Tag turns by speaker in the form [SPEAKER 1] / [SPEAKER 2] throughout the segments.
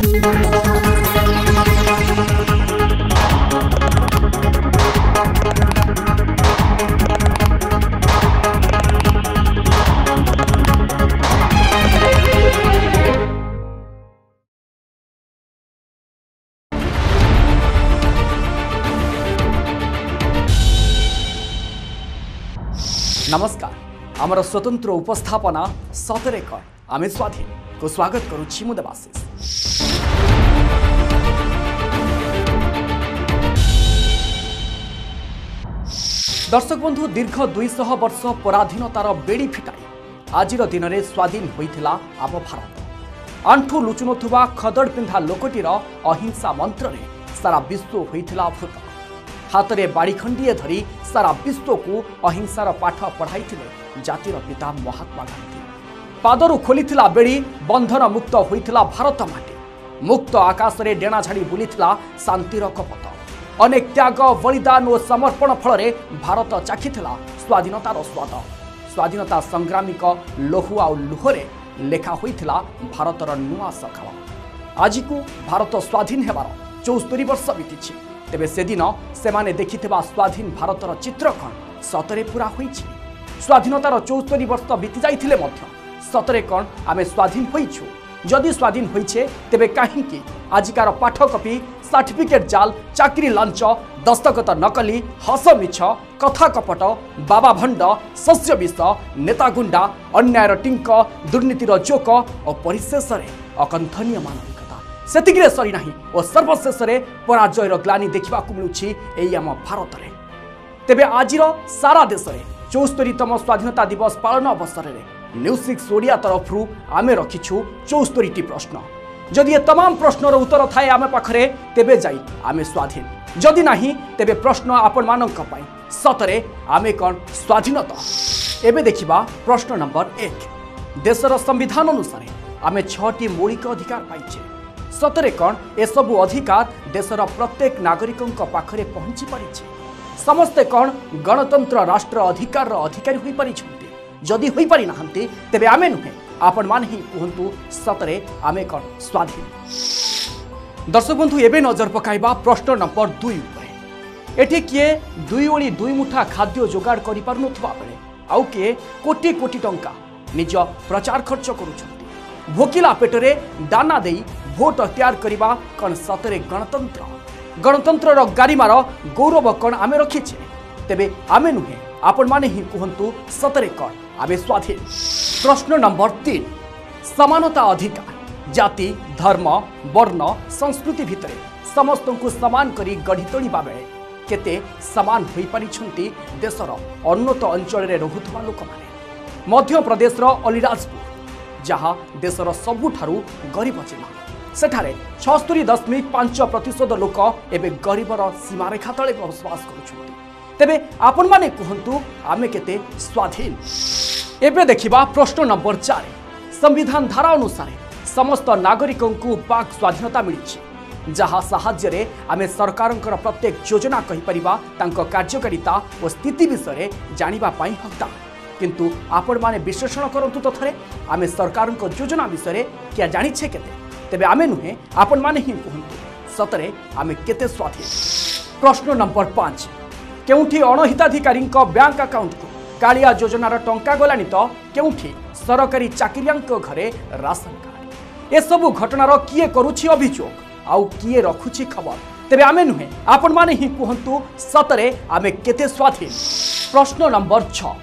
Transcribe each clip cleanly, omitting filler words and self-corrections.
[SPEAKER 1] नमस्कार आमर स्वतंत्र उपस्थापना सतरे कण आमे स्वाधीन को स्वागत करुछि मु देवाशीष। दर्शक बंधु दीर्घ 200 वर्ष पराधीनतार बेड़ी फिटाई आजिर दिन में स्वाधीन होइथिला आम भारत। आंठू लुचुनुवा खदड़ पिंधा लोकटीर अहिंसा मंत्र रे सारा विश्व होइथिला अभूत। हाथ में बाड़ी खंडीए धरी सारा विश्व को अहिंसार पाठ पढ़ाई जातिर पिता महात्मा गांधी। पादरू खोलीथिला बेड़ी बंधन मुक्त होइथिला भारत माटी। मुक्त आकाश रे डेणा झाड़ी बुलीथिला शांतिर कपट। अनेक त्याग बलिदान और समर्पण फल भारत चाखिथिला स्वाधीनतार स्वाद। स्वाधीनता संग्रामी लोहु आ लुहरे लेखा होइथिला भारतर नुआ सकाल। आज को भारत स्वाधीन हेबार 74 वर्ष बीती। तेबे से दिन से माने देखिथिबा स्वाधीन भारतर चित्र कण सतरे पूरा होईछि। स्वाधीनतार 74 वर्ष बीती जाइथिले मध्य सतरे कण आमे स्वाधीन होईछु। जदि स्वाधीन होईछे तेबे काहींकि आजिकार पाठ कपि सर्टिफिकेट जाल चाकरी लांच दस्तखत नकली हस मिछ कथा कपट बाबा भंड शस्य विष नेता गुंडा अन्यायर टिंक दुर्नीतिर जोक और परिशेष अकंथनीय मानविकता सेतिकिरे सरी नाही और सर्वशेष पराजयर ग्लानी देखा मिलूछि एई आम भारत रे। तेबे आजिर सारा देश में 74तम स्वाधीनता दिवस पालन अवसर में न्यूज 6 ओडिया तरफरु आमे रखिछु 74टी प्रश्न। जदि ये तमाम प्रश्नर उत्तर थाए आमे पाखरे तेबे जाई आमे स्वाधीन। जदि नाही तेबे प्रश्न आपण मानक पई सतरे आमे कोन स्वाधीनता। एबे देखिबा प्रश्न नंबर 1। देशर संविधान अनुसार आमे 6टी मौलिक अधिकार पाइछे। सतरे कण एसबु अधिकार देशर प्रत्येक नागरिक पाखरे पहुंची पारिछे। समस्ते कण गणतंत्र राष्ट्र अधिकार अधिकारी होई पारिछन्ति। जदि होई पारि नाहंती तेबे आमे नुहे आपण मान ही कहंतु सतरे आमे कण स्वाधीन। दर्शक बंधु एबे नजर पकाइबा प्रश्न नंबर 2 उपरे। एठी किए 2 ओली 2 मुठा खाद्य जोगाड़ करि पारुनथबा बेले आउ किए कोटी कोटी टंका निज प्रचार खर्च करूछन्ति। भोकिला पेटरे दाना देई भोट तैयार करवा कण सतरे गणतंत्र। गणतंत्र गारिमार गौरव कण आमे रखीचे तेबे आमे नुहे आपण माने ही कहंतु सतरे कण आमे स्वाधीन। प्रश्न नंबर 3। समानता अधिकार जाति धर्म वर्ण संस्कृति भितर समस्त को समान करी गढ़ी तोड़िबा बेले केते समान होई पारिछन्ति देशर उन्नत अंचल रे रहुथबा लोक माने। मध्य प्रदेश रो अलीराजपुर जहाँ देशर सबुठारु गरीब जिला सेठारे 76.5% लोक एबे गरीबर सीमारेखा तले बसवास करुछन्ति। तेबे आपण माने कहंतु आमे केते स्वाधीन। एबे देखिबा प्रश्न नंबर 4। संविधान धारा अनुसार समस्त नागरिकों को वाक स्वाधीनता मिली जहाँ साहाय्य रे आमे सरकारंकर प्रत्येक योजना कहि परिबा तांको कार्यकारिता और स्थिति विषय जानिबा पई हकदार। किंतु आपण माने विश्लेषण करंतु तो थरे आमे सरकारंको योजना विषय क्या जानिछे केते तेबे आमे नुहे आपण माने ही कहंतु सतरे आमे केते स्वाधीन। प्रश्न नंबर 5। केउठी अणहिताधिकारी बैंक अकाउंट को कालिया योजनार टंका गलानी तो केउठी सरकारी चाकरियांक घरे राशन कार्ड। ए सबु घटनार किए करूछि अभियोग आउ किए रखुछि खबर तेबे आमे नुहे आपण माने ही कहंतु सतरे आमे केते स्वाधीन। प्रश्न नंबर 6।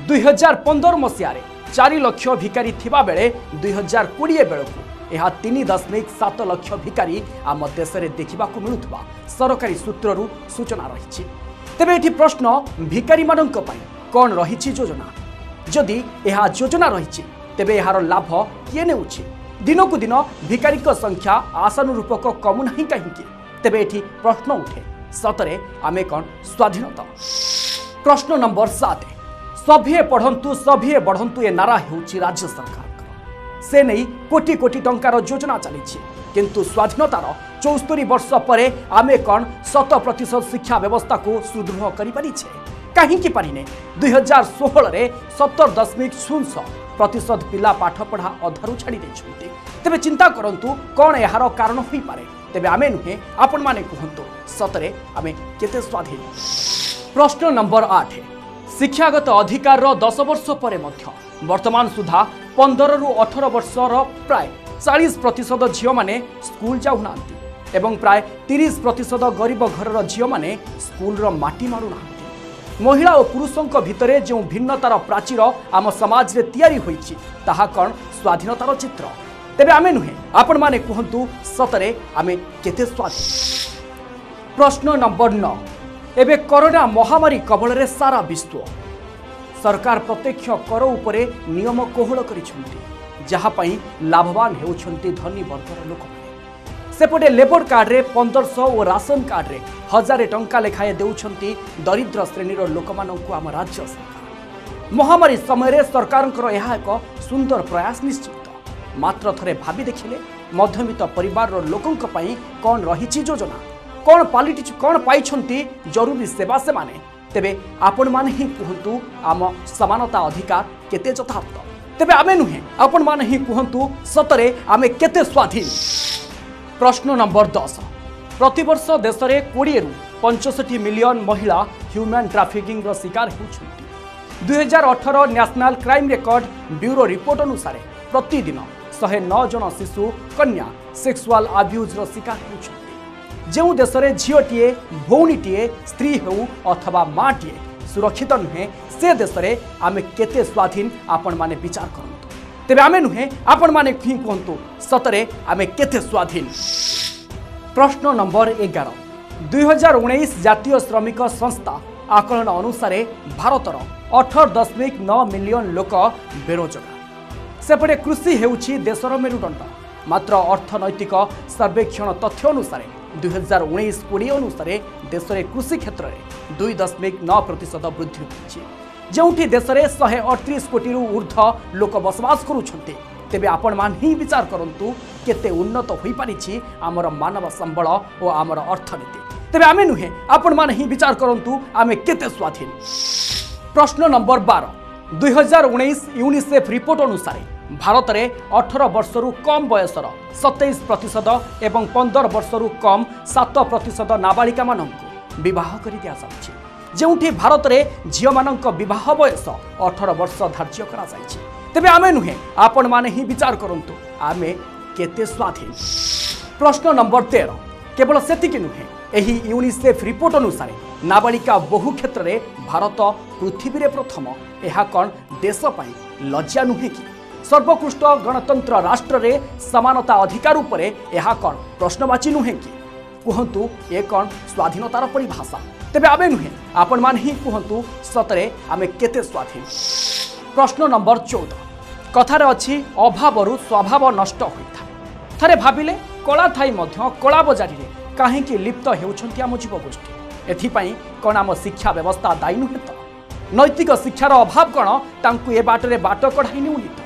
[SPEAKER 1] 2015 मसीह 4 लाख भिकारी थिबा बेले 2020 बेलकु यह 3.7 लाख भिकारी आम देश में देखा मिलुवा सरकारी सूत्रु सूचना रही। तेबे एठी प्रश्न भिकारी मानक पई कौन रही योजना। जदि यह योजना रही तेबे यार लाभ किए नेउछि। दिनकु दिन भिकारी संख्या आशानुरूपक कमु नहीं कहीं तेबे एठी प्रश्न उठे सतरे आमे कौन स्वाधीनता। प्रश्न नंबर 7। सभे पढ़ंतु सभे बढ़ंतु ए नारा हेउछि राज्य सरकार से नहीं कोटी कोटी टंकार योजना चली किंतु स्वाधीनतार 74 वर्ष पर आमे कौन 100% शिक्षा व्यवस्था को सुदृढ़ करि परिछे कहीं पारिने 2016 रे 17.00% पिला पाठ पढ़ा अधारू छाड़ी देछुंती। तेबे चिंता करंतु कोन एहार कारण होई पारे। तेबे आमे नुहे आपण माने कहंतु सतरे आमे केते स्वाधीन। प्रश्न नंबर 8 शिक्षागत अधिकार 10 वर्ष पर वर्तमान सुधा 15 रु 18 वर्षर प्राय 40% झील मैंने स्कूल जाऊना एवं प्राय 30% गरीब घर झील मैंने स्कूल माटी मारुना। महिला और पुरुषों भितर जो भिन्नतार प्राचीर आम समाज रे तैयारी होईछि ताहा कौन स्वाधीनतार चित्र। तेबे आमे नुहे आपण माने कहंतु सतरे आमे केते स्वाधीन। प्रश्न नंबर 9 एबे कोरोना महामारी कबल रे सारा विश्व सरकार प्रत्यक्ष कर उपरे नियम कोहल करिसेंती जहाँ पई लाभवान हेउछंती धनी वर्गर लोक। सेपटे लेबर कार्ड रे 1500 और राशन कार्ड रे 1000 टंका लेखाए देउछंती दरिद्र श्रेणीर लोक माननकु आम राज्य सरकार। महामारी समय रे सरकारंकर यह एक सुंदर प्रयास निश्चित। मात्र थरे भाबी देखिले मध्यमित परिवार रो लोकंक पई कोन रहिछि योजना कौन पाइछंती जरूरी सेवा से माने। तेबे आपण माने ही कहंतु आम समानता अधिकार केते यथार्थ। तेबे आमे नुहे आपण माने ही कहंतु सतरे आमे केते स्वाधीन। प्रश्न नंबर 10 प्रतिवर्ष देश में 20 रु 65 मिलियन महिला ह्यूमन ट्राफिकिंग रो शिकार होउछंती। 2018 national crime record bureau report अनुसार प्रतिदिन 109 जन शिशु कन्या सेक्सुअल अब्यूज रो शिकार होउछंती। जो देश में झीटीए भौणीटीए स्त्री हो अथवा माटीए सुरक्षित नुहे से देश में आमे केते स्वाधीन आपण माने विचार करंतु। तेबे आमे नुहे आपण माने ही कहंतु सतरे आमे केते स्वाधीन। प्रश्न नंबर 11 2019 जातीय श्रमिक संस्था आकलन अनुसार भारतर 18.9 मिलियन लोक बेरोजगार। सेपटे कृषि हेउछि देशर मेरुदंड। मात्र अर्थनैतिक सर्वेक्षण तथ्य अनुसार 2019-20 अनुसार देश में कृषि क्षेत्र में 2.9% वृद्धि होइछि। जोंठी देश में 138 कोटी रु ऊर्ध्व लोक बसवास करुछन्ते। तेबे आपण मान ही विचार करंतु केते उन्नत होई पारिछि आमर मानव संबल और आमर अर्थनीति। तेबे आमे नुहे आपण मान ही विचार करंतु आमे केते स्वाधीन। प्रश्न नंबर 12 2019 यूनिसेफ रिपोर्ट अनुसार भारत में 18 वर्ष रु कम बयसर 27% एवं 15 वर्ष रु कम 7% नाबालिका माननकु विवाह कर दिया जाउछि। जेउठी भारत में झील माननक विवाह बयस 18 वर्ष धार्य करा जाइछि। तेबे आमे नुहे आपण माने ही विचार करंतु आमे केते स्वाधीन। प्रश्न नंबर 13 केवल सेतिकि नुहे एही यूनिसेफ रिपोर्ट अनुसार नाबालिका बहु क्षेत्र में भारत पृथ्वी में प्रथम। यह कौन देश पई लज्जा नुहे कि सर्वोत्कृष्ट गणतंत्र राष्ट्र रे समानता अधिकार उपरे यह कौन प्रश्नवाची नुहे कि कहंतु ए कौन स्वाधीनतार परिभाषा। तेबे आमे नुहे आपण मान ही कहंतु सतरे आमे केते स्वाधीन। प्रश्न नंबर 14 कथार अछि अभावरु स्वभाव नष्ट होइथा। थरे भाबिले कला थाई मध्य कला बजारी रे काहेकि लिप्त हेउछंती आम जीवगोष्ठी। एथिपाई कौन आम शिक्षा व्यवस्था दायी नुहे तो नैतिक शिक्षार अभाव कौन तांकु ए बाटरे बाट कढ़ाई नेउनी तो।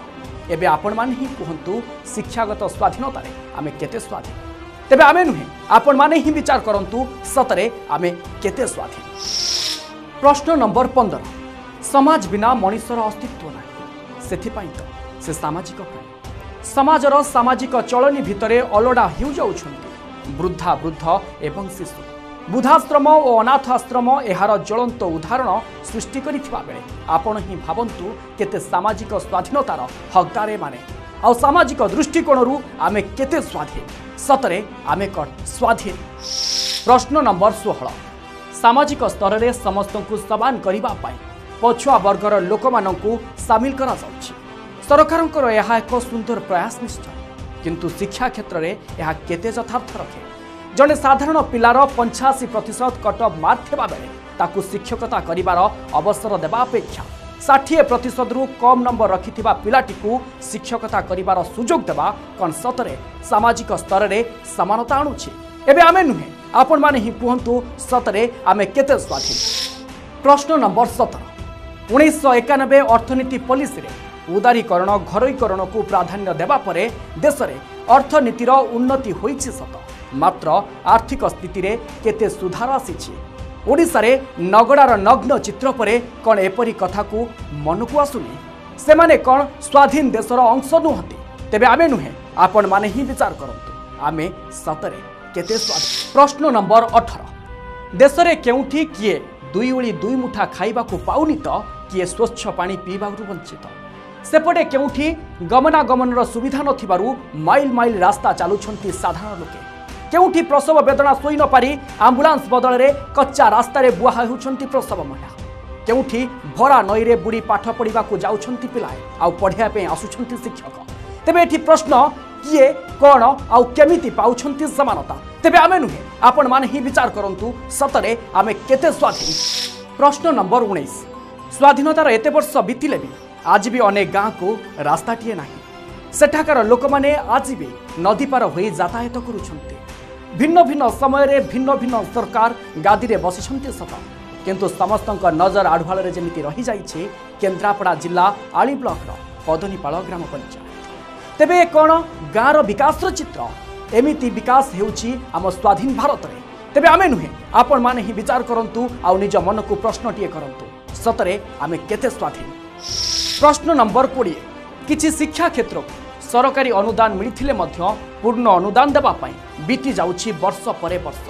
[SPEAKER 1] एबे आपण मान ही कहंतु शिक्षागत स्वाधीनता रे आमे केते स्वाधीन। तेबे आमे नुहे आपण माने ही विचार करंतु सतरे आमे केते स्वाधीन। प्रश्न नंबर 15 समाज बिना मनुष्यर अस्तित्व नाही। सेथिपाई तो से सामाजिक प्राणी। समाजर सामाजिक चलनी भितरे अलडा हेउ जाउछंती वृद्धा वृद्ध एवं शिशु। बुद्धाश्रम और अनाथाश्रम एहार ज्वलंत उदाहरण सृष्टि करिथिबा बेले आपण ही भावंतु केते सामाजिक स्वाधीनतार हकदार माने आ सामाजिक दृष्टिकोणरू आमे केते स्वाधीन। सतरे आमे कौन स्वाधीन। प्रश्न नंबर 16 सामाजिक स्तर में समस्त को समान करने पछुआ वर्गर लोक मानू सामिल करा जाउछि। सरकारंकर यह एक सुंदर प्रयास निश्चय किंतु शिक्षा क्षेत्र में यह केते यथार्थ रखे। जड़े साधारण पिलार 85% कटअफ मार्क थिबा बेले ताकू शिक्षकता करिवार अवसर देबा अपेक्षा 60% रु कम नंबर रखिथिबा पिलाटीकू शिक्षकता करिवार सुजोग देबा कौन सतरे सामाजिक स्तर में समानता आणुछि। एबे आमे नुहे आपण माने ही कहंतु सतरे आमे केते स्वाधीन। प्रश्न नंबर 17 1991 अर्थनीति पॉलिसी रे उदारीकरण घरोईकरण को प्राधान्य देबा परे देश में अर्थनीतिर उन्नति होइछि सत मात्र आर्थिक स्थिति रे केते सुधार आसीछि ओडिशारे नगड़ार नग्न चित्र परे कौन एपरी कथा को मन को आसुनी सेमाने कौन स्वाधीन देशर अंश नुहति तेबे आमे नुहे आपण माने ही विचार करंतु आमे सतरे केते स्वाधीन। प्रश्न नंबर 18 देशरे केउठी किए दुई उली दुई मुठा खाइबा को पाउनी तो किए स्वच्छ पानी पीबारु वंचित सेपटे केउठी गमनागमन सुविधा नथिबारु माइल माइल रास्ता चालुछंती साधारण लोके केउठी प्रसव वेदना सोई न पारी आंबुलांस बदल रे कच्चा रास्ता रे बुआ हेउछंती प्रसव महिला केउठी भरा नई रे बुड़ी पाठ पढ़िबा को जाउछंती पिलाए आ पढ़िया पे आसुछंती शिक्षक तेबे एठी प्रश्न किए कौन आउ केमिति पाउछंती समानता तेबे आमे नुहे आपण माने ही विचार करंतु सतरे आमे केते स्वाधीन। प्रश्न नंबर 19 स्वाधीनतार एते वर्ष बीतिले भी आज भी अनेक गाँ को रास्ताटीए नहीं सेठाकार लोक माने आज भी नदी पार होई यातायात करुछंती भिन्न भिन्न समय रे भिन्न भिन्न सरकार गादी रे बसिछंती सत किंतु समस्तक नजर आढ़ुआल रे जेमिति रही जाइछे केन्द्रापड़ा जिला आली ब्लॉक रो पदनीपाल ग्राम पंचायत तेबे कौन गाँर विकास चित्र एमिति विकास हेउछि आम स्वाधीन भारत रे तेबे आमे नुहे आपण माने ही विचार करंतु आउ निज मन को प्रश्नटीए करंतु सतरे आमे केते स्वाधीन। प्रश्न नंबर 20 किछि शिक्षा क्षेत्र सरकारी अनुदान मिलिथिले मध्य पूर्ण अनुदान देबा पई बीती जाउछि वर्ष परे वर्ष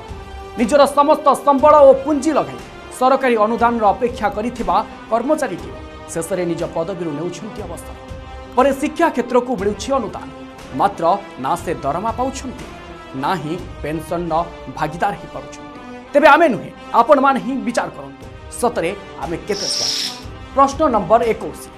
[SPEAKER 1] निजर समस्त संबल और पुंजी लगाई सरकारी अनुदान अपेक्षा करिथिबा कर्मचारीटी शेषरे निज पदवी नेउछंती अवस्था परे शिक्षा क्षेत्र को मिलुछि अनुदान मात्र ना से दरमा पाउछंती ना ही पेंशन न भागीदार ही पाउछंती तेबे आमे नुहे आपण मान ही विचार करंतु सतरे आमे केते स्वाधीन। प्रश्न नंबर 21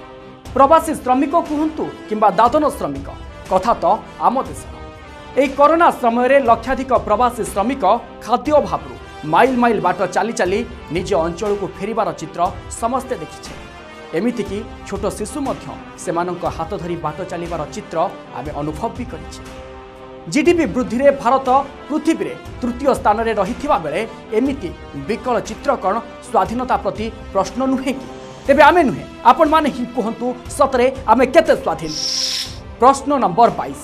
[SPEAKER 1] प्रवासी श्रमिक कहतु किंबा दादन श्रमिक कथा तो आम देशर एई कोरोना समय लक्षाधिक प्रवासी श्रमिक खाद्य अभाव माइल माइल बाट चली चली निज अंचल को फेरिबार चित्र समस्ते देखिछे एमितिकी छोट शिशु मध्य सेमानंक हाथ धरी बाट चलिबार चित्र आमे अनुभव भी करिछे। जीडीपी वृद्धि रे भारत पृथ्वी रे तृतीय स्थान रे रहिथिबा बेले एमिति विकल चित्र कण स्वाधीनता प्रति प्रश्न नुहे कि तेबे आमे नुहे आपण माने ही कहंतु सतरे आमे केते स्वाधीन। प्रश्न नंबर 22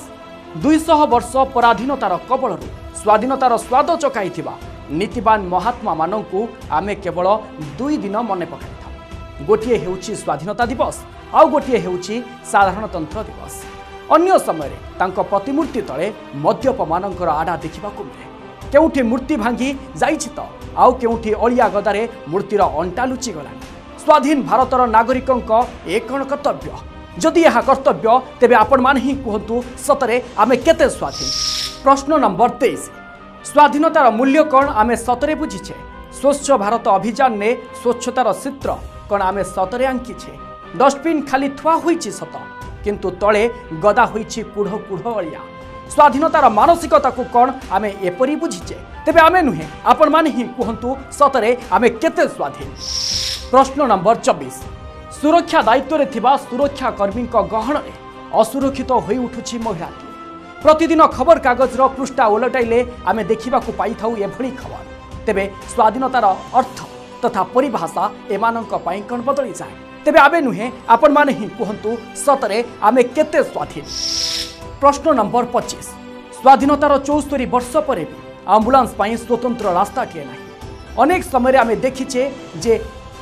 [SPEAKER 1] 200 वर्ष पराधीनतार कबलरू स्वाधीनतार स्वाद चकाइथिबा नीतिवान महात्मा मानंकु आमे केवल 2 दिन मने पकाइथाउ गोटिए हेउछि स्वाधीनता दिवस आउ गोटिए हेउछि साधारणतंत्र दिवस अन्य समय तांको प्रतिमूर्ति तले मद्यप मानंकर आडा देखिबाकु मिले केउठी मूर्ति भांगी जाइछि त आउ केउठी अलिया गदारे मूर्तिर अंटा लुचि गलानी स्वाधीन भारतर नागरिकंक ए कण कर्तव्य जदि यह कर्तव्य तेबे आपण मान ही कहतु सतरे आमे केते स्वाधीन। प्रश्न नंबर 23 स्वाधीनतार मूल्य कौन आमे सतरे बुझीछे स्वच्छ भारत अभियान ने स्वच्छतार चित्र कौन आमे सतरे आंकीछे डस्टबिन खाली थुआ होईछि सत किंतु तले गदा होईछि कुढ़ कुढ़ अलिया स्वाधीनतार मानसिकता को कौन आमे एपरी बुझीछे तेबे आमे नुहे आपण माने ही कहतु सतरे आमे केते स्वाधीन। प्रश्न नंबर 24 सुरक्षा दायित्व रे थिबा सुरक्षा कर्मी गहन रे असुरक्षित होई उठुछि महिलाटी प्रतिदिन खबर कागज रो पृष्ठा उलटाइले आमे देखिबा को पाई थाउ एभली खबर तेबे स्वाधीनतार अर्थ तथा परिभाषा एमानंक पई कोन बदली जाय तेबे आबे नुहे आपण माने ही कहंतु सतरे आमे केते स्वाधीन। प्रश्न नंबर 25 स्वाधीनतार 74 वर्ष परे भी एम्बुलेंस पई स्वतंत्र रास्ता टिए नाही अनेक समय आमे देखिछे जे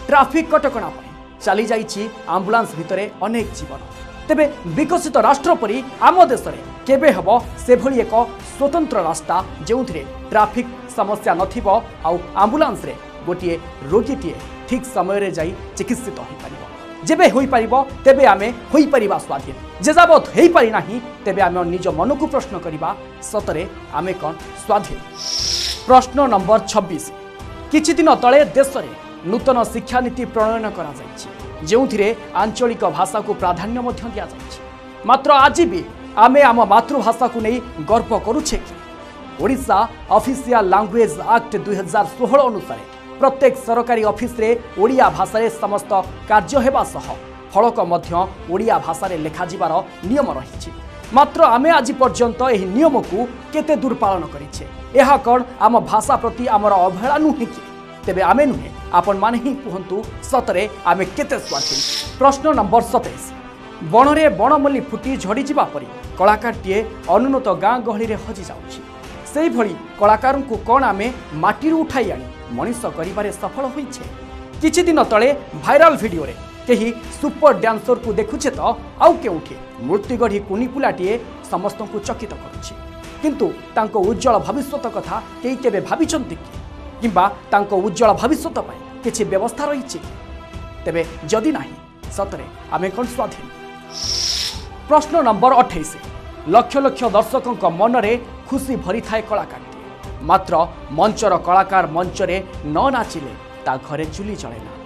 [SPEAKER 1] ट्रैफिक कटकणा पई चली जाइछि एम्बुलेंस भितरे अनेक जीवन तेबे विकसित राष्ट्र परी आम देश में केबे हबो से भली एक स्वतंत्र रास्ता जोंथिरे ट्रैफिक समस्या नथिबो आउ एम्बुलेंस रे गोटिए रोगीटीए ठीक समय रे जाई चिकित्सित होई परिबो जेबे होई परिबो तेबे आमे होई परिबा स्वाधीन जे जाबत हेई पारि नाही तेबे आमे निज मन को प्रश्न करिबा सतरे आमे कोन स्वाधीन। प्रश्न नंबर 26 किछि दिन तळे देश रे नूतन शिक्षा नीति प्रणयन करा जाइछि जोंथिरे आंचलिक भाषा को प्राधान्य मध्य दिया जाइछि मात्र आज भी आमे आम मातृभाषा को नहीं गर्व करुछे कि ओडिशा ऑफिशियल लैंग्वेज एक्ट 2016 अनुसार प्रत्येक सरकारी ऑफिस रे ओडिया भाषा रे समस्त कार्य हेबा सह फलक मध्य ओडिया भाषा रे लेखा जिबार नियम रहिछि मात्र आमे आज पर्यंत एही नियम को केते दूर पालन करिछे एहा कोन आम भाषा प्रति आमर अवहेला नुहे कि तेबे आमे नुहे आपण माने ही कहंतु सतरे आमे केते स्वाधीन। प्रश्न नंबर 27 बणरे बणमल्ली फुटी झड़ी जिबा परी कलाकारटीए अनुन्नत गाँ गहली रे हजि जाउछि से भली कलाकार को कौन आमे माटी उठाई आनी मनीष करिबारे सफल होइछे। किछि दिन तले भाइराल वीडियो रे कहीं सुपर डांसर को देखुचे तो आउ केउठी मूर्तिगढ़ी कुनी पुलाटीए समस्त को चकित करुछि। किंतु तांको उज्जवल भविष्यत कथा केही केबे भाबिचंती किंबा तांको उज्जवल भविष्यत पय किछि व्यवस्था रहिछि तेबे जदि नाही सतरे आमे कोन स्वाधीन। प्रश्न नंबर 28 लक्ष लक्ष दर्शकों मन रे खुशी भरी थाए कलाकार मात्र मंचर कलाकार मंचरे न नाचिले ता घरे चुली चलेना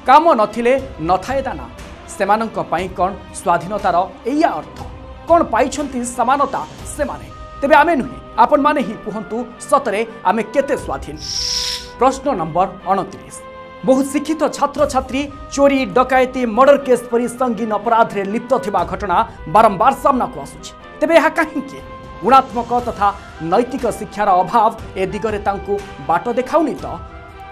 [SPEAKER 1] काम नथिले नथाए दाना सेमानंक पई कोन स्वाधीनतार एया अर्थ कोन पाइछंती समानता सेमाने तेबे आमे नुहे आपण माने ही कहंतु सतरे आमे केते स्वाधीन। प्रश्न नंबर 29 बहु शिक्षित छात्र छात्री चोरी डकायती मर्डर केस परी संगीन अपराध रे लिप्त थिबा घटना बारंबार सामना को आसुछि तेबे यह काहेकि गुणात्मक तथा नैतिक शिक्षार अभाव ए दिगरे तांकु बाट देखाउनी तो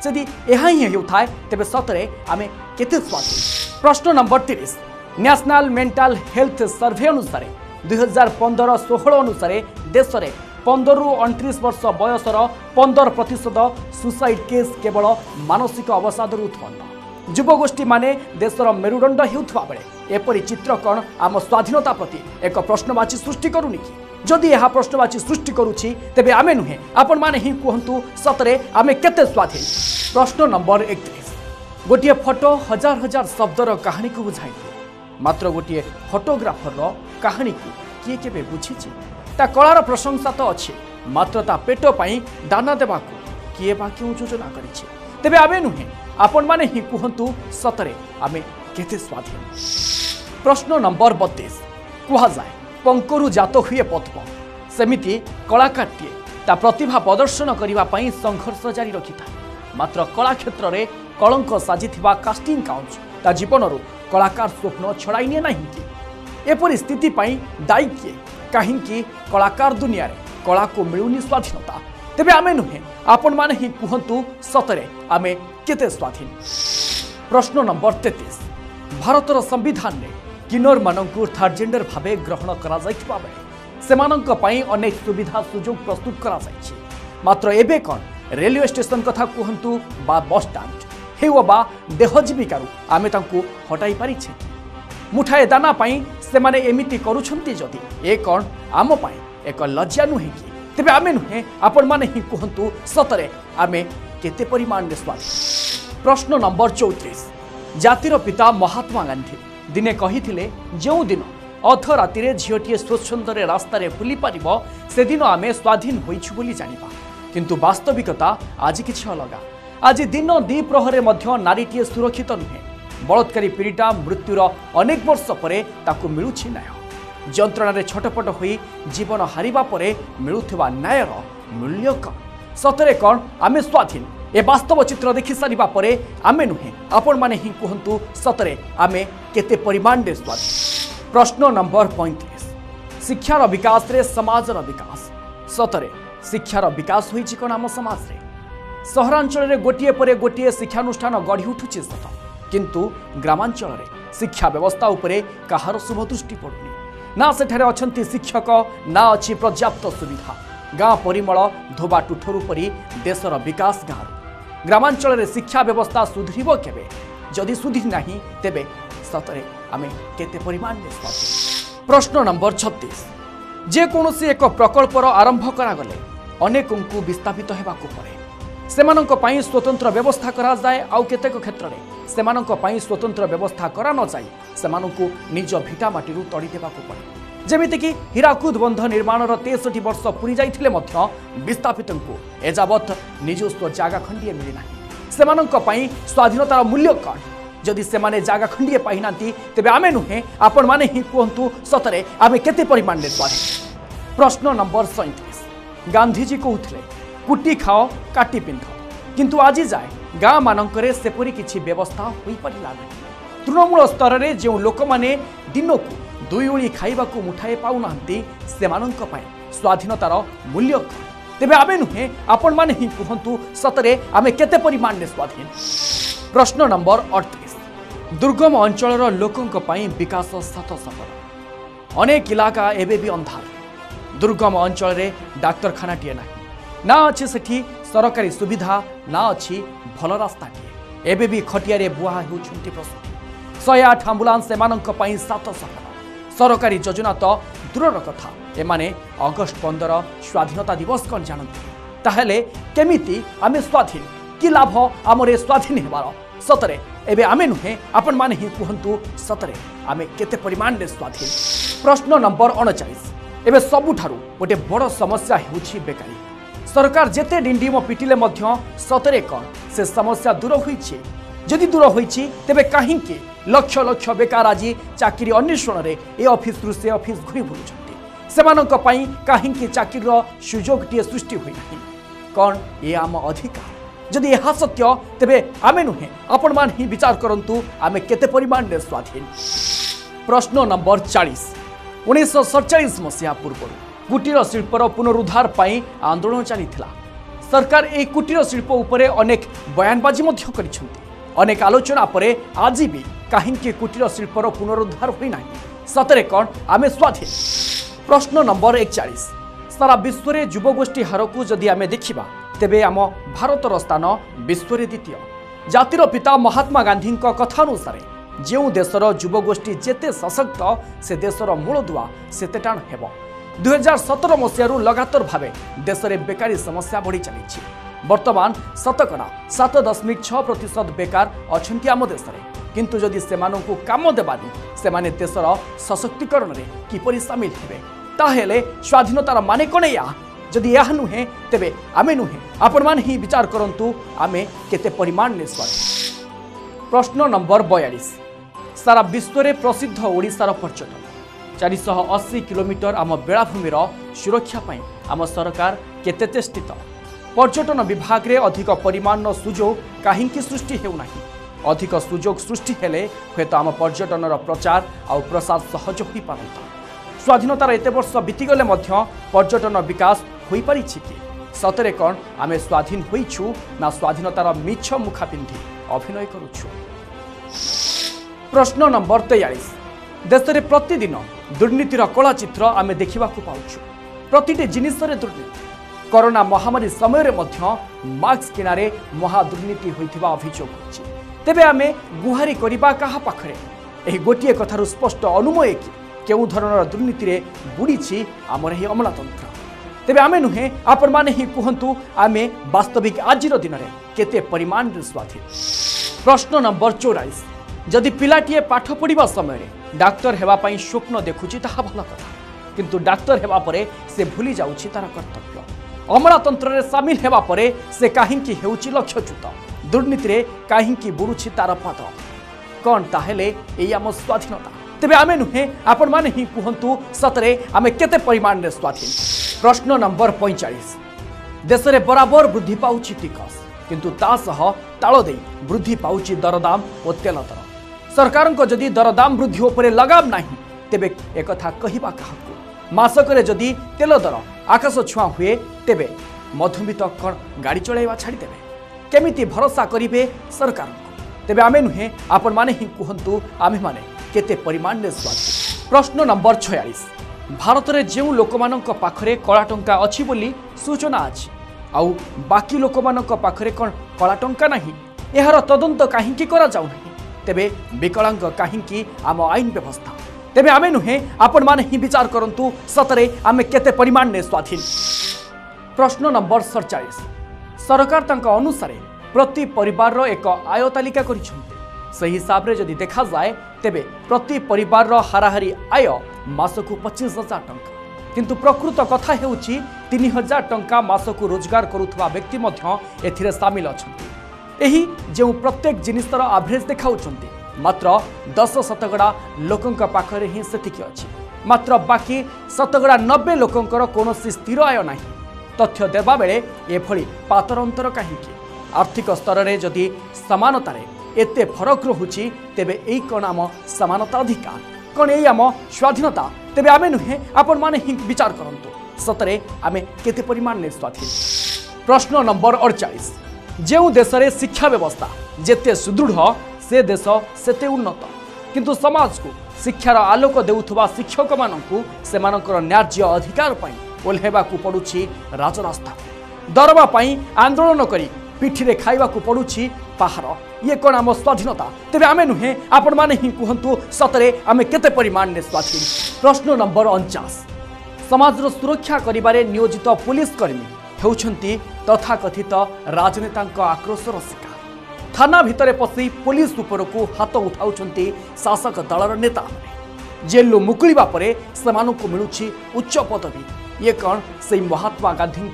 [SPEAKER 1] जदि यह ही होता तेबे सतरे आमे केते स्वाधीन। प्रश्न number 30 national mental health survey अनुसार 2015-16 अनुसार देश में 15 रु 29 वर्ष बयसर 15% सुसाइड केस केवल मानसिक अवसाद उत्पन्न युवगोष्ठी माने देशर मेरुदंड हेउथबा बेले एपरि चित्र कौन आम स्वाधीनता प्रति एक प्रश्नवाची सृष्टि करूनी कि जदि यह प्रश्नवाची सृष्टि करुछि तेबे आमे नुहे आपण माने ही कहंतु सतरे आमे केते स्वाधीन। प्रश्न नंबर 31 गोटे फोटो हजार हजार शब्दर कहानी को बुझाई मात्र गोटे फोटोग्राफर कहानी को किए केबे बुझीछि ता कलार प्रशंसा तो अच्छी मात्र ता पेट पाई दाना देवाको किए बा क्यों योजना करिछि तेबे आमे नुहे आपण माने ही कहंतु सतरे आमे केते स्वाधीन। प्रश्न नंबर 32 कुहा जाए पंकरु जात हुए पद्म सेमिति कलाकारटीए ता प्रतिभा प्रदर्शन करिबा पई संघर्ष जारी रखिता मात्र कला क्षेत्र रे कलंक साजिथिबा कास्टिंग काउच ता जीवनरु कलाकार स्वप्न छड़ाई निए नाही कि एपरि स्थिति पई दायी किए कहीं कलाकार दुनिया रे कला को मिलुनी स्वाधीनता तेबे आमे नुहे आपण माने ही कहंतु सतरे आमे केते स्वाधीन। प्रश्न नंबर 33 भारतर संविधान रे किन्नर मानंकु थर्ड जेंडर भावे ग्रहण करा जाइतबा बेले सेमानंक पई अनेक सुविधा सुजोग प्रस्तुत करा जाइछि मात्र एबे कोन रेलवे स्टेशन कथा कहंतु बा बस स्टैंड हेउ बा देह जीविकारु आमे तांकु हटाई पारिछे मुठाए दाना पाई से माने एमिति करूछंती जदि ए कोन आम पाई एक लज्जा नुहे कि तेबे आमे नुहे आपण माने ही कहंतु सतरे आमे केते परिमाण रे स्वाधीन। प्रश्न नंबर 34 जातिर पिता महात्मा गांधी दिने कहिथिले जो दिन अध राति झीटीए स्वच्छंदरे रास्ता रे बुली पारिबो से दिन आमे स्वाधीन होइछु बोली जानिबा किंतु वास्तविकता आज किछि अलगा आज दिन दी प्रहरे मध्य नारीटीए सुरक्षित नुहे बलात्कारी पीड़िता मृत्युर अनेक वर्ष परे ताकु मिलुछि न्याय जंत्रणा छटपट होई जीवन हारिबा परे मिलुथिबा न्यायर मूल्य कौन सतरे कौन आमे स्वाधीन ए वास्तव चित्र देखि सारिबा परे आमे नुहे आपण माने ही कहंतु सतरे आमे केते परिमाण रे स्वाधीन। प्रश्न नंबर 35 शिक्षार विकास रे समाजर विकास सतरे शिक्षार विकास होइछि कोन आम समाज रे सहरांचल रे गोटिए परे गोटिए शिक्षानुष्ठान गढ़ी उठुछि सत किंतु ग्रामांचल रे शिक्षा व्यवस्था उपरे कहार शुभ दृष्टि पड़ुनी ना सेठारे अछंती शिक्षक ना अछि पर्याप्त सुविधा गाँ परिमल धोबा टुठरू परी देशर विकास गाँव ग्रामांचल रे शिक्षा व्यवस्था सुधरिब केबे जदि सुधि नाही तेबे सतरे आमे केते परिमाण रे स्वाधीन। प्रश्न नंबर 36 जे कोनोसी एक प्रकल्पर आरंभ करा गले अनेकंकु विस्थापित हेबाकु पड़े सेमानंक पई स्वतंत्र व्यवस्था करा जाए आउ केतेक क्षेत्र रे सेमानंक पई स्वतंत्र व्यवस्था करा न जाए सेमानंकु निज भिटा माटीरु तड़ी देबाकु पड़े जेमिति कि हीराकुद बंध निर्माणर 63 वर्ष पूरी जाइथिले मध्य विस्थापितंकु एजावत निजस्व जागा खंडिए मिली नाही सेमानंक पई स्वाधीनतार मूल्य कौन जदि सेमाने जागा खंडिए पाइनांती तेबे आमे नुहे आपण माने ही कहंतु सतरे आमे केते परिमाण रे स्वाधीन। प्रश्न नंबर 37 गांधीजी कहउथिले कुटी खाओ काटी पिंध किंतु आज जाए गाँ मानकरे सेपरी किछि व्यवस्था होई परिला नाही तृणमूल स्तर रे जे लोक माने दिनकु दुई ओली खाइबाकू मुठाए पाउनांती सेमानंक पई स्वाधीनतार मूल्य तेबे आमे नुहे आपण माने ही कहंतु सतरे आमे केते परिमाण रे स्वाधीन। प्रश्न नंबर 38 दुर्गम अंचलर लोकंक पई विकास सात सफल अनेक इलाका एबे भी अंधार दुर्गम अंचल रे डाक्तरखानाटीए नाही ना अच्छी सेठी सरकारी सुविधा ना अच्छी भल रास्ताटे एबे भी खटिया बुआ होउछंती प्रसूति 108 आम्बुलांस एमानंक पई 700 सरकारी योजना तो दूरर कथा एमाने अगस्ट 15 स्वाधीनता दिवस कौन जानते ताहेले केमिति आमे स्वाधीन कि लाभ आमरे स्वाधीन हेबार सतरे एबे आमे नुहे आपण माने ही कहंतु सतरे आमे केते परिमाण रे स्वाधीन। प्रश्न नंबर 39 एबे सबुठारु गोटे बड़ समस्या हेउछि बेकारी सरकार जेते डिंडीम पिटिले मध्य सतरे कौन से समस्या दूर होइछि जदि दूर होइछि तेबे काहींके लक्ष लक्ष बेकार आज चाकरी अन्वेषण रे ए ऑफिस रु से ऑफिस घुरी बुलुछंती सेमानंक पई काहींके चाकरीर सुजोगटिए सृष्टि होई नाही कौन ए आम अधिकार जदि यह सत्य तेबे आमे नुहे आपण मान ही विचार करंतु आमे केते परिमाण रे स्वाधीन। प्रश्न नंबर 40 1947 मसीहा पूर्व कुटीर शिल्पर पुनरुद्धार पाई आंदोलन चलीथिला सरकार ए कुटीर शिल्प उपरे अनेक बयानबाजी मध्य करिसंती अनेक आलोचना परे आज भी काहींके कुटीर शिल्पर पुनरुद्धार होई नाही सतरे कौन आमे स्वाधीन। प्रश्न नंबर 41 सारा विश्व रे युवगोष्ठी हार को जदि आमे देखिबा तेबे आम भारतर स्थान विश्व रे द्वितीय जातिर पिता महात्मा गांधी कथानुसार जो देशर युवगोष्ठी जेते सशक्त से देशर मूलदुआ सेते टाण हेबो 2017 मसीह लगातार भावे देश में बेकारी समस्या बढ़ी चली वर्तमान शतकड़ा 7.6% बेकार अच्छा आम देश में किंतु जदि सेमानंकु काम देबानी सेमाने देशर सशक्तिकरण रे किपरि सामिल हेबे ताहेले स्वाधीनतार माने कोन या जदि यह नुहे तेबे आमे नुहे आपण मान ही विचार करंतु आमे केते परिमाण ने स्वाधीन। प्रश्न नंबर 42 सारा विश्व रे प्रसिद्ध ओडिशार पर्यटन 480 किलोमीटर आम बेलाभूमिर सुरक्षा पाई आम सरकार केते चेष्टित पर्यटन विभाग रे अधिक परिमाण सुजोग काहींकी सृष्टि हेउना अधिक सुजोग सृष्टि हेले हेतु आम पर्यटनर प्रचार आउ प्रसार सहज होई पारंता स्वाधीनतार एते वर्ष बीतीगले मध्य पर्यटन विकास होई परिछि कि सतरे कौन आमे स्वाधीन होइछु ना स्वाधीनतार मिछ मुखा पिंधि अभिनय करूछु। प्रश्न नंबर 43 देश में प्रतिदिन दुर्नीतिर कला चित्र आमे देखा पाउछु प्रतिटी जिनिस रे दुर्नीति कोरोना महामारी समय मध्य मास्क किनारे महा दुर्नीति होइथिबा अभियोग होछि तेबे आमे गुहारी करिबा काहा पाखरे एही गोटिए कथारु स्पष्ट अनुमय कि केउ धरणर दुर्नीति रे बुडीछि आमर एही अमलातंत्र तेबे आमे नुहे आपण माने ही कहंतु आमे वास्तविक आजिर दिन रे केते परिमाण रे स्वाधीन। प्रश्न नंबर 44 जदि पिलाटीए पाठ पढ़िबा समय डाक्तर हेबा पई स्वप्न देखुछि ताहा भल कथा किंतु डाक्तर हेबा परे से भूली जाउछि तार कर्तव्य अमलातंत्र रे शामिल हेबा परे से काहींकी हेउछि लक्ष्यच्युत दुर्नीति रे काहींकी बुडुछि तार पाद कोन ताहेले एई आम स्वाधीनता तेबे आमे नुहे आपण माने ही कहंतु सतरे आमे केते परिमाण रे स्वाधीन। प्रश्न नंबर 45 देश रे बराबर वृद्धि पाउछि टिकस किंतु ता सह ताଳ देई वृद्धि पाउछि दरदाम और तेल दर सरकार को जदि दरदाम वृद्धि उपरे लगाम नहीं तेबे एकथा कहिबा काहाकू मासकरे जदि तेल दर आकाश छुआ हुए तेबे मधुमित कौन गाड़ी चलाइबा छाड़ी देबे केमिति भरोसा करिवे सरकार को तेबे आमे नुहे आपण माने ही कहंतु आमे माने केते परिमाण रे स्वाधीन। प्रश्न नंबर 46 भारत रे जेउ लोकमानंक पाखरे कला टंका अछि बोली सूचना अछि आउ बाकी लोकमानंक पाखरे कोन कला टंका नाही एहार तदंत काहींकी करा जाउ नाही तेबे विकलांग काहींकी आम आईन व्यवस्था तेबे आमे नुहे आपण माने ही विचार करंतु सतरे आमे केते परिमाण ने स्वाधीन। प्रश्न नंबर 47 सरकार तांका अनुसार प्रति परिवार रो एक आय तालिका करिसंते सही हिसाब रे जदि देखा जाए तेबे प्रति परिवार रो हाराहारी आय मासकु 25,000 टंका किंतु प्रकृत कथा हेउछि 3,000 टंका मासकु रोजगार करुथवा व्यक्ति मध्य एथिरे शामिल अछंती एही जे प्रत्येक जिनिसर एवरेज देखाउछंती मात्र 10% लोकंक पाखरे ही सेतिकी अछि मात्र बाकी 90% लोकंकर कोनोसी स्थिर आय नाही तथ्य देबा बेले एभली पातर अंतर काहींकी आर्थिक स्तर रे जदि समानतारे एते फरक रहुछि तेबे एई कोन आम समानता अधिकार कोन एई आम स्वाधीनता तेबे आमे नुहे आपण माने ही विचार करंतु सतरे आमे केते परिमाण ने स्वाधीन। प्रश्न नंबर 48 जेउ देश रे शिक्षा व्यवस्था जेते सुदृढ़ से देश सेते उन्नत किंतु समाज को शिक्षार आलोक देउथबा शिक्षक मानकु सेमानकर न्याय्य अधिकार पई ओल्हेबा को पडुछि राजरास्ता दरबा पाई आंदोलन करी पिठी खाइबा को पड़ुछि पहाड़ ये कौन आम स्वाधीनता तेरे आमे नुहे आपण माने ही कहतु सतरे आमे केते परिमाण ने स्वाधीन। प्रश्न नंबर 49 समाजर सुरक्षा करिबारे नियोजित पुलिस कर्मी हेउछंती तथाकथित राजनेतांक आक्रोशर शिकार। थाना भितरे पशि पुलिस उपरकू हाथ उठाउछंती शासक दलर नेता जेलु मुकुलिबा परे सेमानकु मिलुछि उच्च पदवी ये कौन से महात्मा गांधी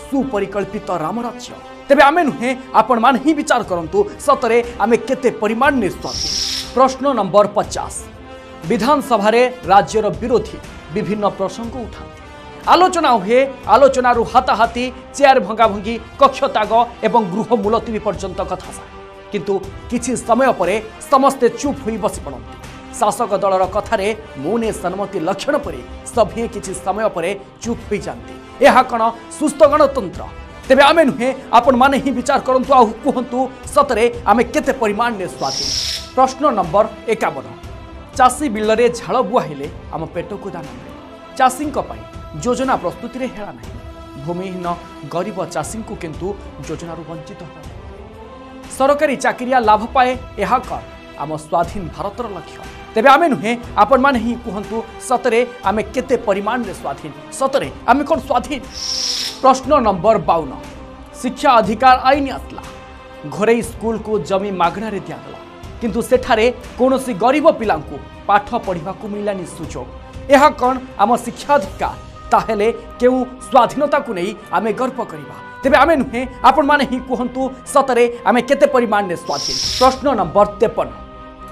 [SPEAKER 1] सुपरिकल्पित रामराज्य तेबे आमे नुहे आपण मान ही विचार करंतु सतरे आमे केते परिमाण ने स्वाधीन। प्रश्न नंबर 50 विधानसभा रे राज्यर विरोधी विभिन्न प्रसंग उठाते आलोचना हुए आलोचनारू हाथाहाथी चेयर भंगा भंगी कक्ष त्याग एवं गृह मुलतवी पर्यंत कथा किंतु किछि समय परे समस्ते चुप हुई बसी पड़ती शासक दलर कथारे मौने सम्मति लक्षण परे सभे किछि समय परे चुप हो जाती यह कण सुस्थ गणतंत्र तेबे आमे नुहे आपण माने ही विचार करंतु आ कहंतु सतरे आमे केते परिमाण ने स्वाधीन। प्रश्न नंबर 51 चाषी बिलरे झाड़ बुआ हेले आम पेट को दाना मिले चाषी योजना प्रस्तुति रे हेला नहीं भूमिहीन गरीब चाषी को किंतु योजनारू वंचित हो सरकारी चाकरिया लाभ पाए यह कर आम स्वाधीन भारतर लक्ष्य तेबे आमे नुहे आपण माने ही कहंतु सतरे आमे केते परिमाण रे स्वाधीन सतरे आमे कोन स्वाधीन। प्रश्न नंबर 52 शिक्षा अधिकार आईन आसला घरे स्कूल को जमी मागणा रे दियागला किंतु सेठारे कोनोसी गरीब पिलांकु पाठ पढ़िबा को मिलानी सुजोग यह कौन आम शिक्षा अधिकार ताहेले केउ स्वाधीनता को नहीं आमे गर्व करिबा तेबे आमे नुहे आपण माने ही कहंतु सतरे आमे केते परिमाण ने स्वाधीन। प्रश्न नंबर 53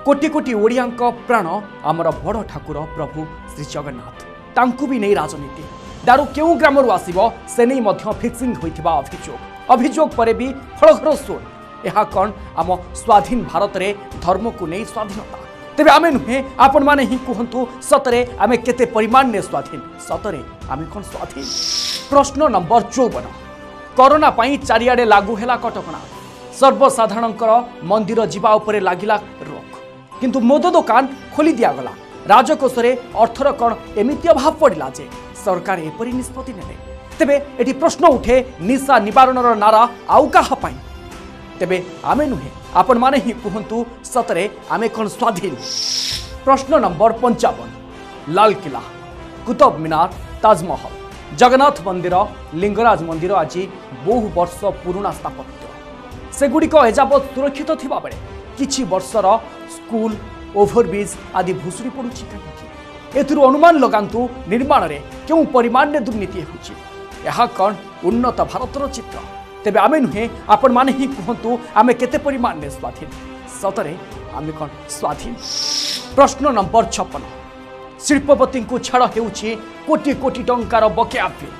[SPEAKER 1] कोटि कोटि ओडियांक प्राण आमर बड़ ठाकुर प्रभु श्री जगन्नाथ तांकु भी नहीं राजनीति दारू केउ ग्रामरु आसीबो से नहीं मध्य फिक्सिंग होइथिबा अभियोग परे भी फलघर सुन यह कौन आम स्वाधीन भारत रे धर्म को नहीं स्वाधीनता तेबे आमे नुहे आपण माने ही कहंतु सतरे आमे केते परिमाण ने स्वाधीन सतरे आमे कोन स्वाधीन। प्रश्न नंबर 54 कोरोना पाई चारियाडे लागू हेला कटकणा सर्वसाधारणकर मंदिर जीवा उपरे लागिला रोक किंतु मद दुकान खोली दियागला राजकोष रे अर्थर कौन एमिति अभाव पड़िला जे सरकार एपरि निष्पत्ति नेले तेबे एटी प्रश्न उठे निशा निवारणर नारा आउ काहा पाई तेबे आमे नुहे आपण माने ही कहंतु सतरे आमे कोन स्वाधीन। प्रश्न नंबर 55 लाल किला कुतुब मीनार ताजमहल जगन्नाथ मंदिर लिंगराज मंदिर आज बहु वर्ष पुराना स्थापत्य सेगुड़िक एजाबत सुरक्षित थिबा बेले किछि वर्षर स्कूल ओभरब्रिज आदि भुसुड़ी पड़ुछि कहीं एथुरु अनुमान लगांतु निर्माण रे केउ परिमाण ने दुर्नीति होछि यह कौन उन्नत भारतर चित्र तेबे आमे नुहे आपण माने ही कहंतु आमे केते परिमाण ने स्वाधीन सतरे आमे कोन स्वाधीन। प्रश्न नंबर 56 शिल्पपति को छाड़ हेउछि कोटी कोटी टंकार बकेया बिल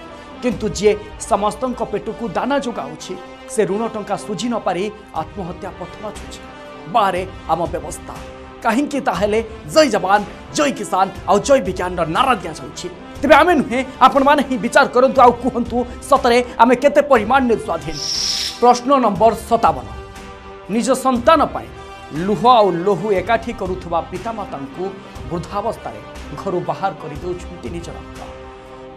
[SPEAKER 1] किंतु जे समस्त पेट को दाना जोगाउछि से ऋण टंका सुझी न पारि आत्महत्या पथ बाछुछि बारे आम व्यवस्था कहीं ताहेले जय जवान जय किसान और जय विज्ञान नारा दिया जाउछि तेबे आमे नुहे आपण माने ही विचार करंतु आ कहंतु सतरे आमे केते परिमाण ने स्वाधीन। प्रश्न नंबर 57 निज संतान पाए लुह और लोहु एकाठी करुथुवा पितामाता को वृद्धावस्था घर बाहर कर दउछंती निज रक्त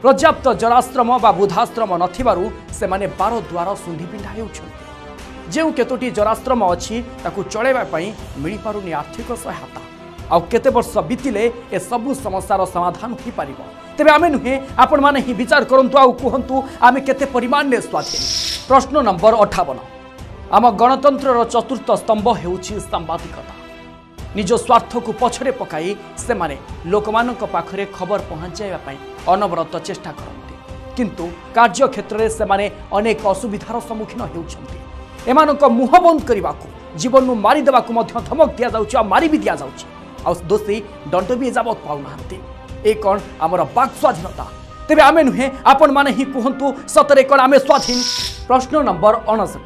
[SPEAKER 1] पर्याप्त जराश्रम बा बुधाश्रम नथिबारु से माने 12 द्वार सुंधी पिंढा हेउछंती जेउ केतोटी जराश्रम अछि ताकू चलेबा पई मिली पारुनी आर्थिक सहायता आ केते वर्ष बीतिले ए सबु समस्यार समाधान होई पारिबो तेबे आमे नुहे आपण माने ही विचार करंतु आ कहंतु आमे केते परिमाण ने स्वाधीन। प्रश्न नंबर 58 आम गणतंत्रर चतुर्थ स्तंभ हेउछि सांबादिकता निज स्वार्थ को पछरे पकाई से माने लोकमानक पाखरे खबर पहुंचाइबा पई अनवरत चेष्टा करंती किंतु कार्य क्षेत्र में से माने अनेक असुविधार सम्मुखीन हेउछंती एमानक मुह बंद करने जीवन में मारिदेवाक धमक दि जाऊँ मारी भी दि जाऊँ आ दोषी दंड भी एजाबत पाऊना ए कौन आमर बाक स्वाधीनता तेबे आमे नुहे आपण माने ही कहंतु सतरे कौन आमे स्वाधीन। प्रश्न नंबर 59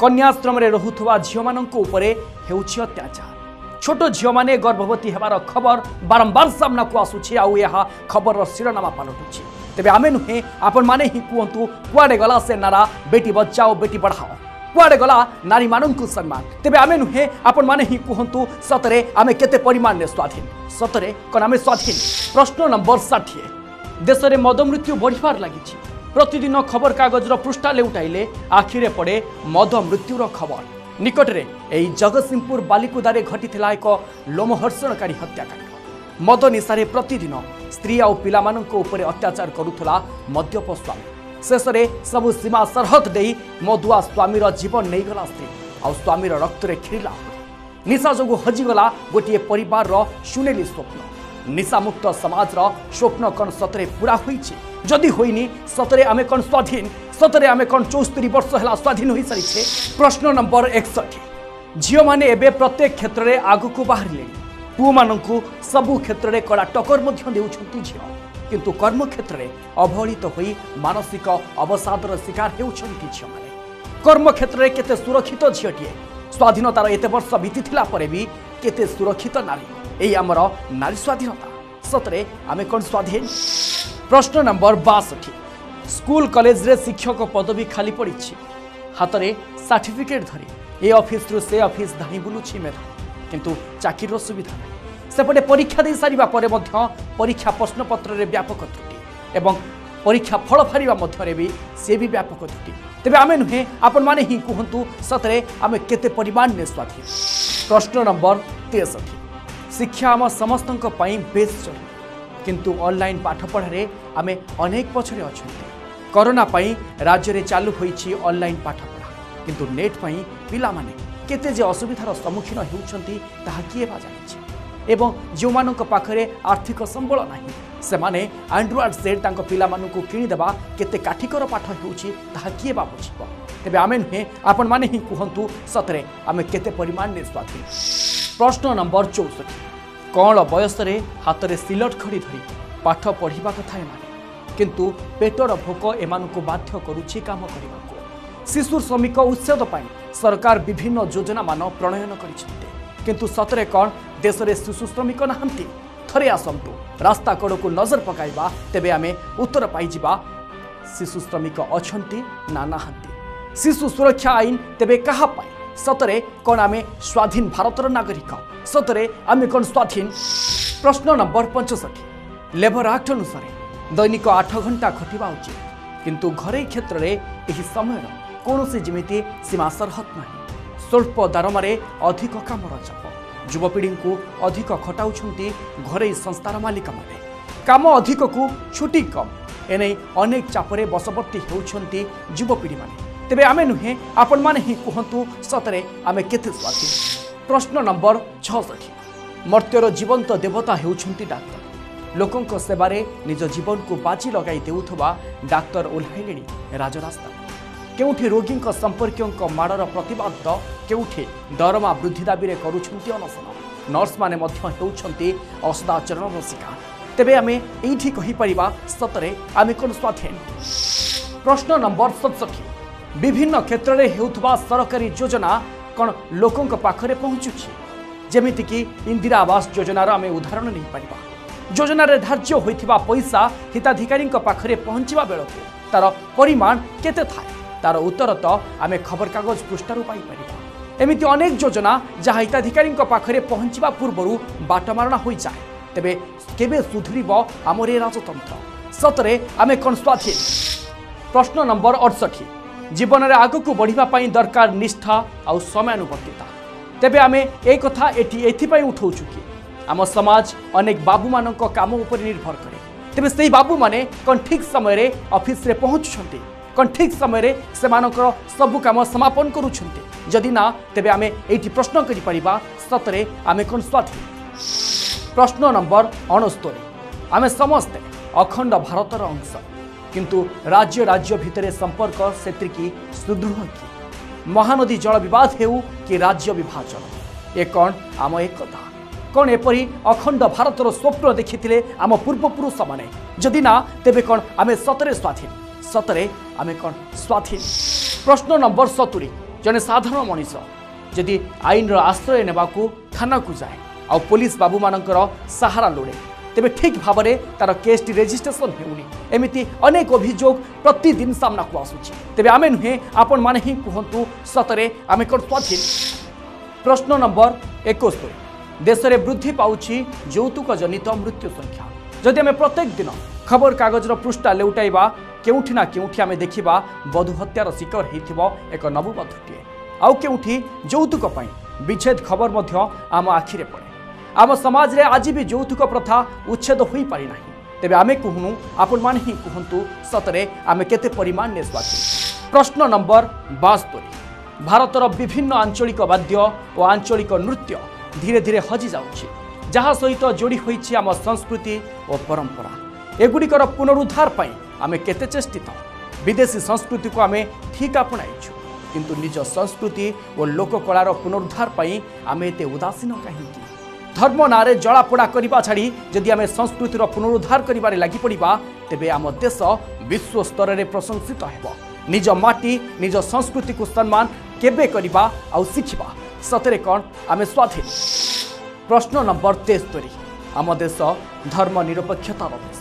[SPEAKER 1] कन्याश्रम रे रहुथुवा झियो मानक उपरे हेउछि अत्याचार छोट झियो माने गर्भवती हेबार खबर बारंबार सामना को आसुछि आउ यह खबर शिरोनामा पालटुछि तेबे आमे नुहे आपण माने ही कहंतु कुआडे गला से नारा बेटी बचाओ बेटी पढ़ाओ कुआडे गला नारी माननकु सम्मान तेबे आमे नुहे आपण माने ही कहंतु सतरे आमे केते परिमाण ने स्वाधीन सतरे कोन आमे स्वाधीन। प्रश्न नंबर 60 देश में मद मृत्यु बढ़िबार लागिछि प्रतिदिन खबर कागजर पृष्ठा लेउटाइले आखिरे पड़े मद मृत्युर खबर। निकटरे एई जगतसिंहपुर बालिकुदारे घटिथिला एक लोमहर्षणकारी हत्याकांड। मद निशारे प्रतिदिन स्त्री आउ पिलामानंको उपरे अत्याचार करुथला मद्यप स्वामी। शेषरे सबु सीमा सरहद देई मदुआ स्वामीर जीवन नहींगला स्त्री आउ स्वामीर रक्तरे खिरिला। निशा जोगु हजिगला गोटे परिवार सुनेली स्वप्न। निशामुक्त समाज स्वप्न कौन सतरे पूरा होईछि? जदि होइनी सतरे आमे कौन स्वाधीन? सतरे आमे कौन 74 वर्ष है स्वाधीन हो सारी? प्रश्न नंबर 61। झील मैंने एवं प्रत्येक क्षेत्र में आगक बाहर पुओ मानू सबु क्षेत्र में कड़ा टक्कर देउछंती झील, किंतु कर्म क्षेत्र में अवहेलित होई मानसिक अवसादर शिकार हेउछंती झील माने। कर्म क्षेत्र में केते सुरक्षित झीलटीए, स्वाधीनतार एते वर्ष बीतीथिला परे भी केते सुरक्षित नारी। एई आमर नारी स्वाधीनता। सतरे आमे कौन स्वाधीन? प्रश्न नंबर 62। स्कूल कॉलेज रे शिक्षक पदवी खाली पड़ी, हाथ में सर्टिफिकेट धरी ए ऑफिस रु से ऑफिस धाई बुलुछि मेधा, किंतु चाकिर सुविधा नहीं। सेपटे परीक्षा दे सारिबा परे मध्य परीक्षा प्रश्नपत्र रे व्यापक त्रुटि एवं परीक्षा फल फारिबा मध्य भी से भी व्यापक त्रुटि। तेबे आमे नुहे आपण माने ही कहंतु सतरे आमे केते परिमाण ने स्वाधीन। प्रश्न नंबर 63। शिक्षा आम समस्तंक पई बेस जरूरी, किंतु ऑनलाइन पाठ पढ़ारे आमे अनेक पछरे अछंती। कोरोना पई राज्य रे चालू होईछि ऑनलाइन पाठ पढ़ा, किंतु नेट पई पिला माने केते जे असुविधार सम्मुखीन हेउछंती ताहा किए बा जानिछि। एवं जो मानक पाखरे आर्थिक संबल नाही से माने एंड्रॉइड सेट तांको पिला मानकु किनि देबा केते काठिकर पाठ हेउछि ताहा किए बा बुझिबो। तेबे आमे नुहे आपण माने ही कहंतु सतरे आमे केते परिमाण ने स्वाधीन। प्रश्न नंबर 64। कौन बयस रे हाथ में सिलट खड़ी धरी पाठ पढ़ा कथा एमाने, किंतु पेटर भोक एमानकु बाध्य करुछि काम करने। शिशु श्रमिक उच्छेद पाई सरकार विभिन्न योजना मान प्रणयन करिसेंते, किंतु सतरे कौन देश में शिशु श्रमिक नहांती? थरे आसंतु रास्ता कड़ को नजर पकाइबा, तेबे आमे उत्तर पाइजिबा शिशु श्रमिक अछंती ना नाहांती। शिशु सुरक्षा आईन तेबे कहा पाई? सतरे कौन आमे स्वाधीन भारतर नागरिक? सतरे आमे कौन स्वाधीन? प्रश्न नंबर 65। लेबर एक्ट अनुसार दैनिक 8 घंटा खटिबा उचित, किंतु घरे क्षेत्र में यह समय कौन सी जिमिति सीमा सरहद नहीं। स्वल्प दारमारे अधिक कामर चाप युवपीढ़ी को अधिक खटाउछंती घरे संस्थार मालिक माने। काम अधिक को छुट्टी कम एने अनेक चापरे बसवर्ती होउछंती युवपीढ़ी माने। तेबे आमे नुहे आपण माने ही कहंतु सतरे आमे केते स्वाधीन। प्रश्न नंबर 66। मर्त्यर जीवंत देवता हेउछंती डाक्तर। लोकंक सेवारे निज जीवन को बाजी लगाई देउथबा डाक्तर ओल्हाइलेनी राजरास्ता। केउठी रोगींक संपर्कियोंक माड़र प्रतिवाद तो केउठी दरमा वृद्धि दाबी रे करूछंती अनशन। नर्स माने मध्य हेउछंती असदाचरणर शिकार। तेबे आमे एठी कहि परिबा सतरे आमे कोन स्वाधीन? प्रश्न नंबर 67। विभिन्न क्षेत्र में हेउथबा सरकारी योजना कौन लोकंक पाखरे पहुँचुछि? जेमिति कि इंदिरा आवास योजनार आमे उदाहरण नहीं पारिबा। योजना रे धार्य होइथिबा पैसा हिताधिकारी पाखरे पहुँचवा बेलकु तार परिमाण केते थाए? तार उत्तर तो आमे खबर कागज पृष्ठारु पाई परिबा। एमिति अनेक योजना जहाँ हिताधिकारी पाखरे पहुँचवा पूर्वरु बाटमारणा होई जाए। तेबे केबे सुधुरिबो आमर ए राजतंत्र? सतरे आमे कोन स्वाधीन? प्रश्न नंबर 68। जीवन में आग को बढ़ापी दरकार निष्ठा आउ समयानुवर्तिता। तेबे आमे ए कथा एथिपाई उठाउछु कि आम समाज अनेक बाबू मानक काम उपर निर्भर करे। तेबे सेही बाबू माने कौन ठीक समय रे ऑफिस रे पहुँचुछंती? कौन ठीक समय रे सेमानकर सबु काम समापन करूछंती? जदि ना तेबे आमे एठी प्रश्न करि परिबा सतरे आमे कौन स्वाधीन? प्रश्न नंबर 69। आमे समस्ते अखंड भारतर अंश, किंतु राज्य राज्य भितर संपर्क सेत्रिकी सुदृढ़ कि महानदी जल विवाद हेउ कि राज्य विभाजन, ए कौन आम एकता? कौन एपरी अखंड भारतर स्वप्न देखिथिले आम पूर्वपुरुष माने? जदि ना तेबे कौन आमे सतरे स्वाधीन? सतरे आमे कौन स्वाधीन? प्रश्न नंबर 70। जने साधारण मनीष जदि आईन आश्रय नेबाकू थाना को जाए आ पुलिस बाबू मानकर सहारा लोड़े, तेबे ठीक भाव में तार केस टी रेजिस्ट्रेशन हेउनी। एमिति अनेक अभियोग प्रतिदिन सामना को आसुछि। तेबे आमे नुहे आपण माने ही कहंतु सतरे आमे कोन स्वाधीन? प्रश्न नंबर 71। देश में वृद्धि पाउछि यौतुक जनित मृत्यु संख्या। जदि आमे प्रत्येक दिन खबर कागजर पृष्ठा लेउटाइबा केउठी ना केउठी आमे देखिबा बधू हत्यार शिकार हेइथिबो एक नवबधूटीए आउ केउठी यौतुक पई विच्छेद खबर मध्य आम आखिरे पड़े। आम समाज रे आज भी यौतुक प्रथा उच्छेद होई पारि नाही। तेबे आमे कहूनु आपण माने ही कहंतु सतरे आमे केते परिमाण ने स्वाधीन। प्रश्न नंबर 72 भारतर विभिन्न आंचलिक वाद्य और आंचलिक नृत्य धीरे धीरे हजि जाउछि जहा सहित जोड़ी होइछि आम संस्कृति और परंपरा। एगुड़िकर पुनरुद्धार पाई आमे केते चेष्टित। विदेशी संस्कृति को आमे ठीक आपणाइछु किंतु निज संस्कृति और लोककलार पुनरुद्धार पाई आमे एते उदासीन काहेकि? धर्म नारे जलापोड़ा करबा छाड़ी जदि आमे संस्कृतिर पुनरुद्धार करिबारे लागि पड़िबा तेबे आम देश विश्व स्तर रे प्रशंसित हेबो। निज माटी निज संस्कृति को सम्मान केबे करिबा आउ सिखिबा सतरे कोन आमे स्वाधीन। प्रश्न नंबर 73 आम देश धर्म निरपेक्षतार देश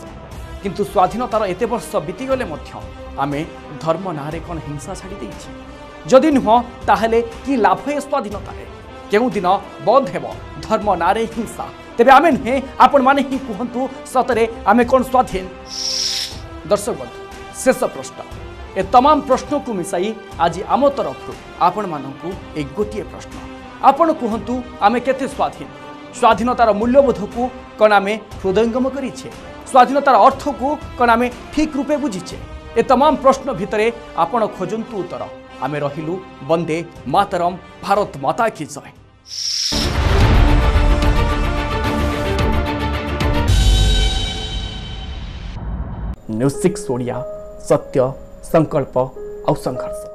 [SPEAKER 1] किंतु स्वाधीनतार एते वर्ष बीतीगले मध्य आमे धर्म नारे कोन हिंसा छाड़ी देछि? जदि नुह ताहले कि लाभ है स्वाधीनतारे? केउ दिन बंद हेब धर्म नारे हिंसा? तेबे आमे नुहे आपण माने ही कहंतु सतरे आमे कोन स्वाधीन? दर्शक बंधु शेष प्रश्न ए तमाम प्रश्न को मिसाई आज आम तरफ आपण मानकु एक गोटिए प्रश्न आपण कहंतु आमे केते स्वाधीन? स्वाधीनतार मूल्यबोध को कौन आमे हृदयंगम करिछे? स्वाधीनतार अर्थ को कौन आमे ठीक रूपे बुझीचे? ए तमाम प्रश्न भितरे आपण खोजंतु उत्तर। आमे रहिलु वंदे मातरम, भारत माता की जय। न्यूज 6 ओडिया सत्य संकल्प और संघर्ष।